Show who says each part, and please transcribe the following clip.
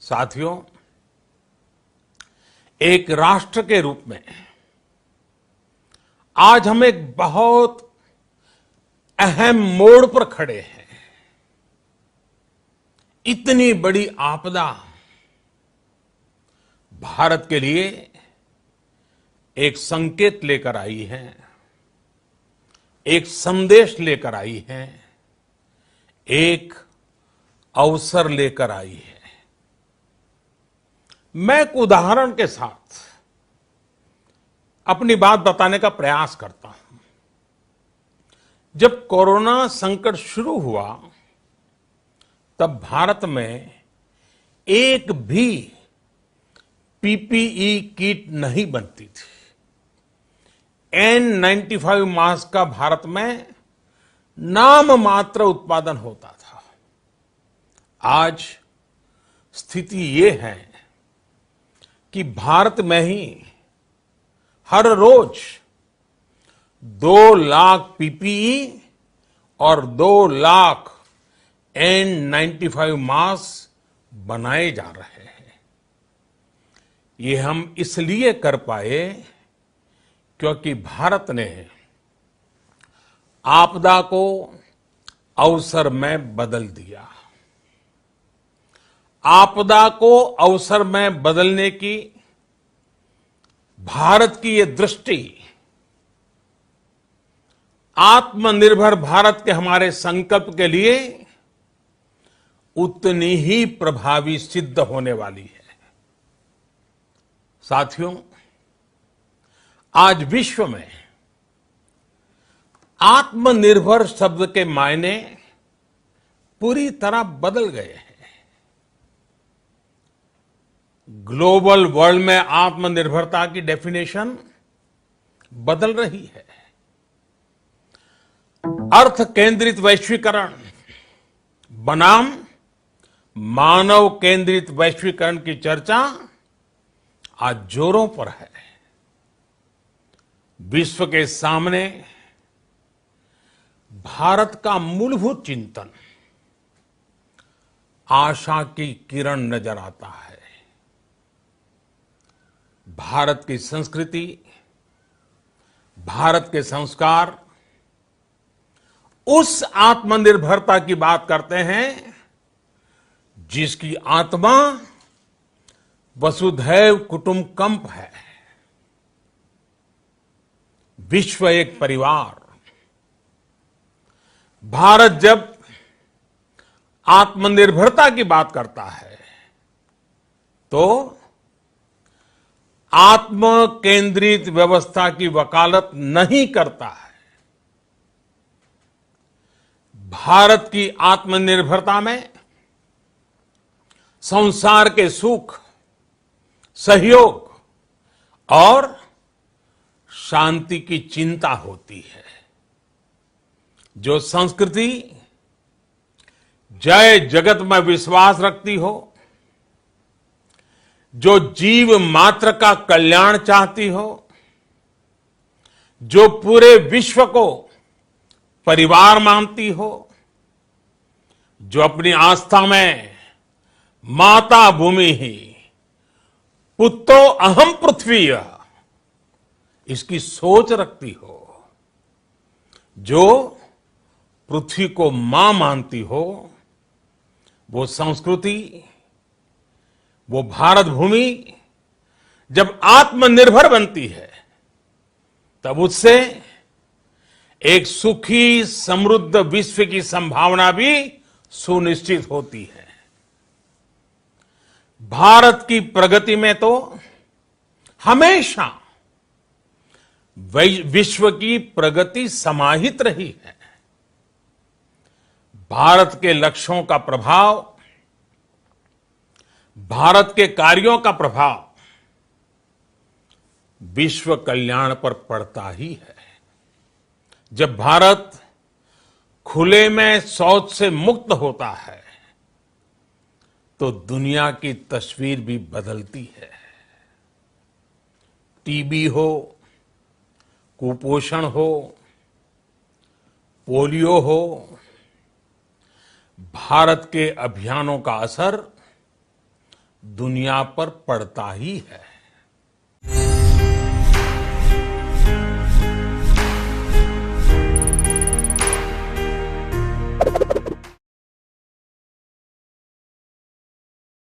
Speaker 1: साथियों, एक राष्ट्र के रूप में आज हम एक बहुत अहम मोड़ पर खड़े हैं। इतनी बड़ी आपदा भारत के लिए एक संकेत लेकर आई है, एक संदेश लेकर आई है, एक अवसर लेकर आई है। मैं एक उदाहरण के साथ अपनी बात बताने का प्रयास करता हूं। जब कोरोना संकट शुरू हुआ तब भारत में एक भी पीपीई किट नहीं बनती थी। N95 मास्क का भारत में नाम मात्र उत्पादन होता था। आज स्थिति ये है कि भारत में ही हर रोज 2 लाख पीपीई और 2 लाख N95 मास्क बनाए जा रहे हैं। ये हम इसलिए कर पाए क्योंकि भारत ने आपदा को अवसर में बदल दिया। आपदा को अवसर में बदलने की भारत की ये दृष्टि आत्मनिर्भर भारत के हमारे संकल्प के लिए उतनी ही प्रभावी सिद्ध होने वाली है। साथियों, आज विश्व में आत्मनिर्भर शब्द के मायने पूरी तरह बदल गए हैं। ग्लोबल वर्ल्ड में आत्मनिर्भरता की डेफिनेशन बदल रही है। अर्थ केंद्रित वैश्वीकरण बनाम मानव केंद्रित वैश्वीकरण की चर्चा आज जोरों पर है। विश्व के सामने भारत का मूलभूत चिंतन आशा की किरण नजर आता है। भारत की संस्कृति, भारत के संस्कार उस आत्मनिर्भरता की बात करते हैं जिसकी आत्मा वसुधैव कुटुंबकम है। विश्व एक परिवार। भारत जब आत्मनिर्भरता की बात करता है तो आत्म केंद्रित व्यवस्था की वकालत नहीं करता है। भारत की आत्मनिर्भरता में संसार के सुख, सहयोग और शांति की चिंता होती है। जो संस्कृति जय जगत में विश्वास रखती हो, जो जीव मात्र का कल्याण चाहती हो, जो पूरे विश्व को परिवार मानती हो, जो अपनी आस्था में माता भूमि ही पुत्रो अहम पृथ्वी इसकी सोच रखती हो, जो पृथ्वी को मां मानती हो, वो संस्कृति, वो भारत भूमि जब आत्मनिर्भर बनती है तब उससे एक सुखी समृद्ध विश्व की संभावना भी सुनिश्चित होती है। भारत की प्रगति में तो हमेशा विश्व की प्रगति समाहित रही है। भारत के लक्ष्यों का प्रभाव, भारत के कार्यों का प्रभाव विश्व कल्याण पर पड़ता ही है। जब भारत खुले में शौच से मुक्त होता है तो दुनिया की तस्वीर भी बदलती है। टीबी हो, कुपोषण हो, पोलियो हो, भारत के अभियानों का असर दुनिया पर पड़ता ही है।